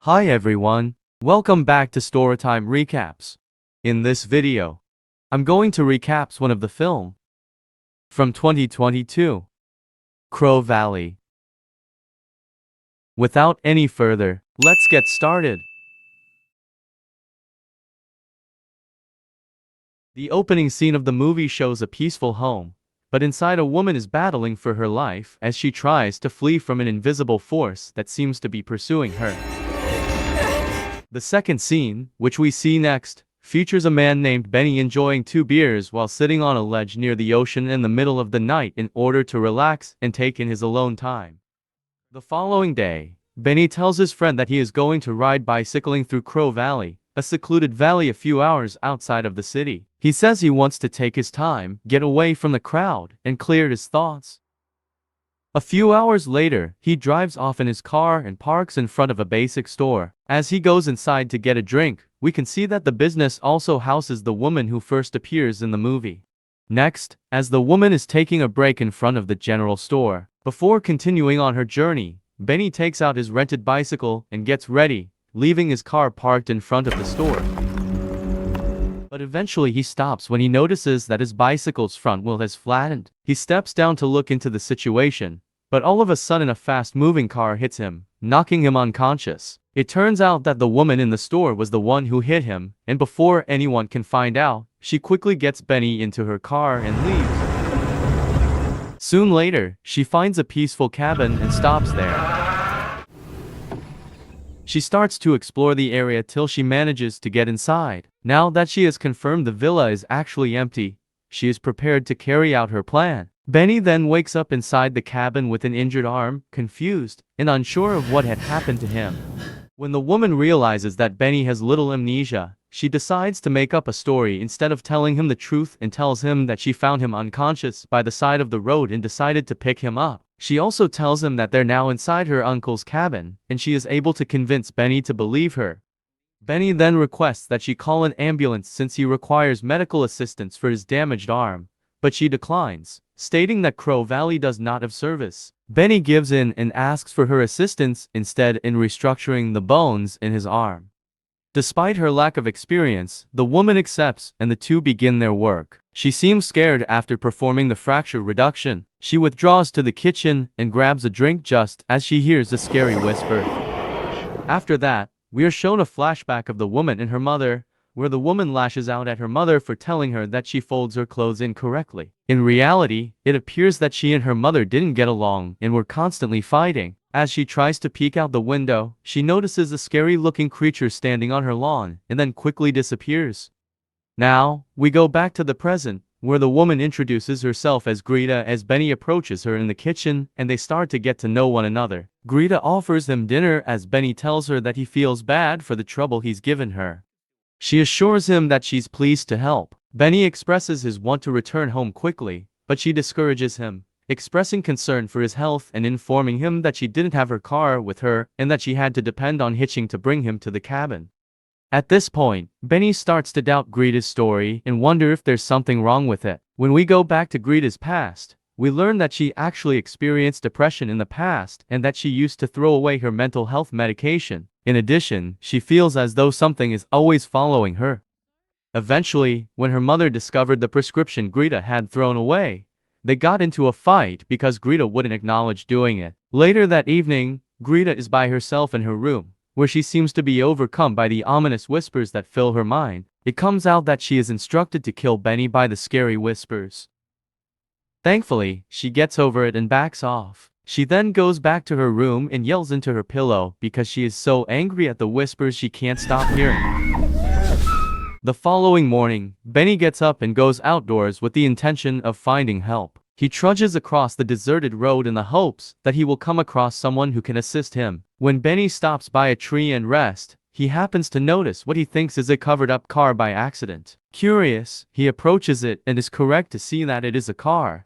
Hi everyone, welcome back to Storytime Recaps. In this video, I'm going to recap one of the film from 2022, Crow Valley. Without any further, let's get started. The opening scene of the movie shows a peaceful home, but inside a woman is battling for her life as she tries to flee from an invisible force that seems to be pursuing her. The second scene, which we see next, features a man named Benny enjoying 2 beers while sitting on a ledge near the ocean in the middle of the night in order to relax and take in his alone time. The following day, Benny tells his friend that he is going to ride bicycling through Crow Valley, a secluded valley a few hours outside of the city. He says he wants to take his time, get away from the crowd, and clear his thoughts. A few hours later, he drives off in his car and parks in front of a basic store. As he goes inside to get a drink, we can see that the business also houses the woman who first appears in the movie. Next, as the woman is taking a break in front of the general store, before continuing on her journey, Benny takes out his rented bicycle and gets ready, leaving his car parked in front of the store. But eventually he stops when he notices that his bicycle's front wheel has flattened. He steps down to look into the situation, but all of a sudden a fast-moving car hits him, knocking him unconscious. It turns out that the woman in the store was the one who hit him, and before anyone can find out, she quickly gets Benny into her car and leaves. Soon later, she finds a peaceful cabin and stops there. She starts to explore the area till she manages to get inside. Now that she has confirmed the villa is actually empty, she is prepared to carry out her plan. Benny then wakes up inside the cabin with an injured arm, confused, and unsure of what had happened to him. When the woman realizes that Benny has little amnesia, she decides to make up a story instead of telling him the truth and tells him that she found him unconscious by the side of the road and decided to pick him up. She also tells him that they're now inside her uncle's cabin, and she is able to convince Benny to believe her. Benny then requests that she call an ambulance since he requires medical assistance for his damaged arm, but she declines, stating that Crow Valley does not have service. Benny gives in and asks for her assistance instead in restructuring the bones in his arm. Despite her lack of experience, the woman accepts and the two begin their work. She seems scared after performing the fracture reduction. She withdraws to the kitchen and grabs a drink just as she hears a scary whisper. After that, we are shown a flashback of the woman and her mother, where the woman lashes out at her mother for telling her that she folds her clothes incorrectly. In reality, it appears that she and her mother didn't get along and were constantly fighting. As she tries to peek out the window, she notices a scary-looking creature standing on her lawn and then quickly disappears. Now, we go back to the present, where the woman introduces herself as Greta as Benny approaches her in the kitchen and they start to get to know one another. Greta offers them dinner as Benny tells her that he feels bad for the trouble he's given her. She assures him that she's pleased to help. Benny expresses his want to return home quickly, but she discourages him, expressing concern for his health and informing him that she didn't have her car with her and that she had to depend on hitching to bring him to the cabin. At this point, Benny starts to doubt Greta's story and wonder if there's something wrong with it. When we go back to Greta's past, we learn that she actually experienced depression in the past and that she used to throw away her mental health medication. In addition, she feels as though something is always following her. Eventually, when her mother discovered the prescription Greta had thrown away, they got into a fight because Greta wouldn't acknowledge doing it. Later that evening, Greta is by herself in her room, where she seems to be overcome by the ominous whispers that fill her mind. It comes out that she is instructed to kill Benny by the scary whispers. Thankfully, she gets over it and backs off. She then goes back to her room and yells into her pillow because she is so angry at the whispers she can't stop hearing. The following morning, Benny gets up and goes outdoors with the intention of finding help. He trudges across the deserted road in the hopes that he will come across someone who can assist him. When Benny stops by a tree and rests, he happens to notice what he thinks is a covered-up car by accident. Curious, he approaches it and is correct to see that it is a car.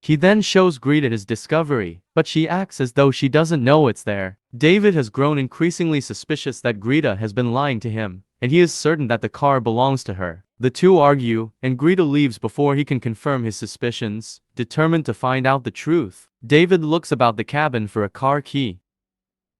He then shows Greta his discovery, but she acts as though she doesn't know it's there. David has grown increasingly suspicious that Greta has been lying to him, and he is certain that the car belongs to her. The two argue, and Greta leaves before he can confirm his suspicions, determined to find out the truth. David looks about the cabin for a car key.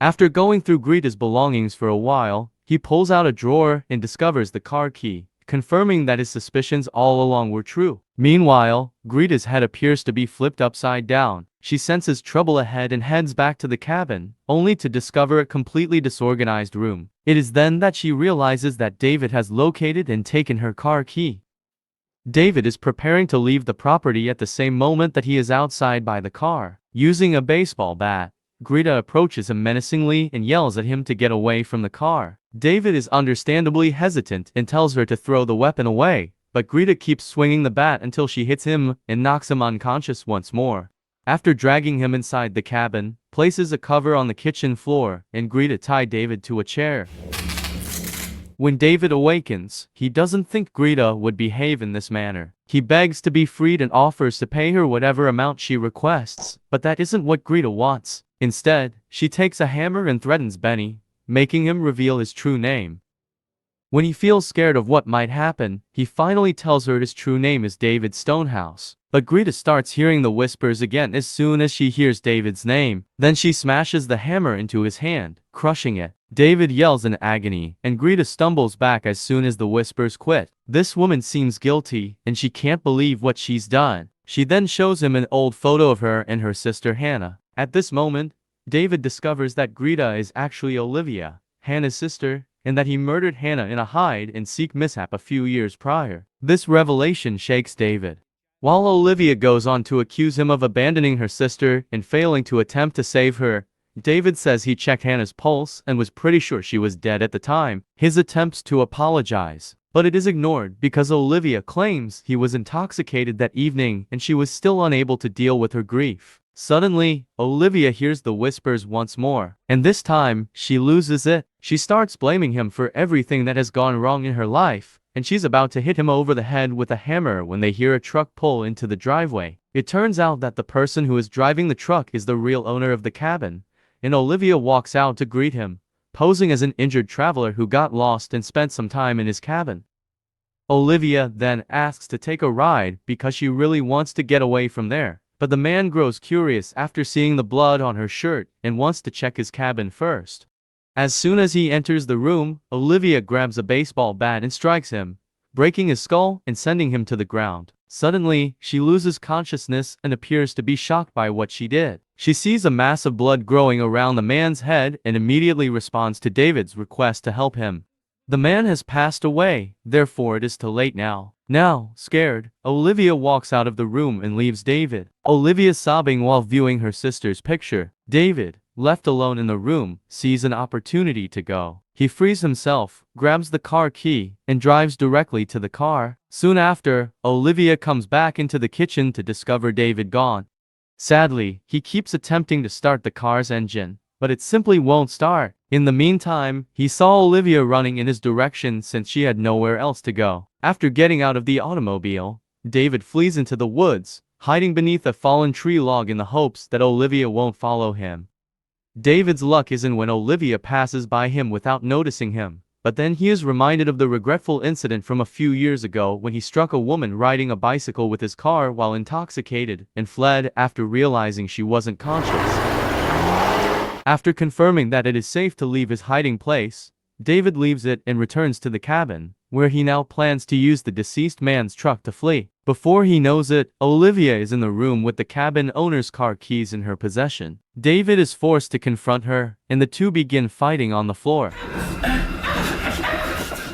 After going through Greta's belongings for a while, he pulls out a drawer and discovers the car key, confirming that his suspicions all along were true. Meanwhile, Greta's head appears to be flipped upside down. She senses trouble ahead and heads back to the cabin, only to discover a completely disorganized room. It is then that she realizes that David has located and taken her car key. David is preparing to leave the property at the same moment that he is outside by the car. Using a baseball bat, Greta approaches him menacingly and yells at him to get away from the car. David is understandably hesitant and tells her to throw the weapon away, but Greta keeps swinging the bat until she hits him and knocks him unconscious once more. After dragging him inside the cabin, places a cover on the kitchen floor, and Greta ties David to a chair. When David awakens, he doesn't think Greta would behave in this manner. He begs to be freed and offers to pay her whatever amount she requests, but that isn't what Greta wants. Instead, she takes a hammer and threatens Benny, making him reveal his true name. When he feels scared of what might happen, he finally tells her his true name is David Stonehouse. But Greta starts hearing the whispers again as soon as she hears David's name. Then she smashes the hammer into his hand, crushing it. David yells in agony, and Greta stumbles back as soon as the whispers quit. This woman seems guilty, and she can't believe what she's done. She then shows him an old photo of her and her sister Hannah. At this moment, David discovers that Greta is actually Olivia, Hannah's sister, and that he murdered Hannah in a hide-and-seek mishap a few years prior. This revelation shakes David. While Olivia goes on to accuse him of abandoning her sister and failing to attempt to save her, David says he checked Hannah's pulse and was pretty sure she was dead at the time. His attempts to apologize, but it is ignored because Olivia claims he was intoxicated that evening and she was still unable to deal with her grief. Suddenly, Olivia hears the whispers once more, and this time, she loses it. She starts blaming him for everything that has gone wrong in her life, and she's about to hit him over the head with a hammer when they hear a truck pull into the driveway. It turns out that the person who is driving the truck is the real owner of the cabin, and Olivia walks out to greet him, posing as an injured traveler who got lost and spent some time in his cabin. Olivia then asks to take a ride because she really wants to get away from there. But the man grows curious after seeing the blood on her shirt and wants to check his cabin first. As soon as he enters the room, Olivia grabs a baseball bat and strikes him, breaking his skull and sending him to the ground. Suddenly, she loses consciousness and appears to be shocked by what she did. She sees a mass of blood growing around the man's head and immediately responds to David's request to help him. The man has passed away, therefore it is too late now. Now, scared, Olivia walks out of the room and leaves David. Olivia sobbing while viewing her sister's picture. David, left alone in the room, sees an opportunity to go. He frees himself, grabs the car key, and drives directly to the car. Soon after, Olivia comes back into the kitchen to discover David gone. Sadly, he keeps attempting to start the car's engine, but it simply won't start. In the meantime, he saw Olivia running in his direction since she had nowhere else to go. After getting out of the automobile, David flees into the woods, hiding beneath a fallen tree log in the hopes that Olivia won't follow him. David's luck is in when Olivia passes by him without noticing him, but then he is reminded of the regretful incident from a few years ago when he struck a woman riding a bicycle with his car while intoxicated and fled after realizing she wasn't conscious. After confirming that it is safe to leave his hiding place, David leaves it and returns to the cabin, where he now plans to use the deceased man's truck to flee. Before he knows it, Olivia is in the room with the cabin owner's car keys in her possession. David is forced to confront her, and the two begin fighting on the floor.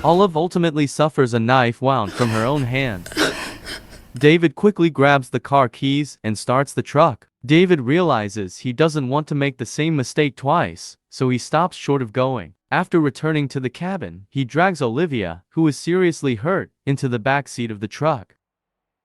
Olive ultimately suffers a knife wound from her own hand. David quickly grabs the car keys and starts the truck. David realizes he doesn't want to make the same mistake twice, so he stops short of going. After returning to the cabin, he drags Olivia, who is seriously hurt, into the back seat of the truck.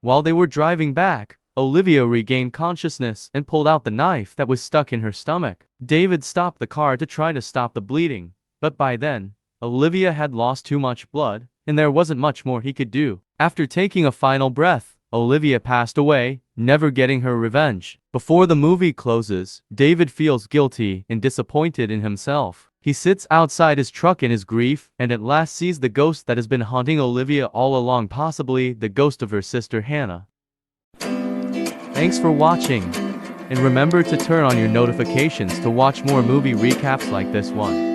While they were driving back, Olivia regained consciousness and pulled out the knife that was stuck in her stomach. David stopped the car to try to stop the bleeding, but by then, Olivia had lost too much blood, and there wasn't much more he could do. After taking a final breath, Olivia passed away, never getting her revenge. Before the movie closes, David feels guilty and disappointed in himself. He sits outside his truck in his grief and at last sees the ghost that has been haunting Olivia all along, possibly the ghost of her sister Hannah. Thanks for watching. And remember to turn on your notifications to watch more movie recaps like this one.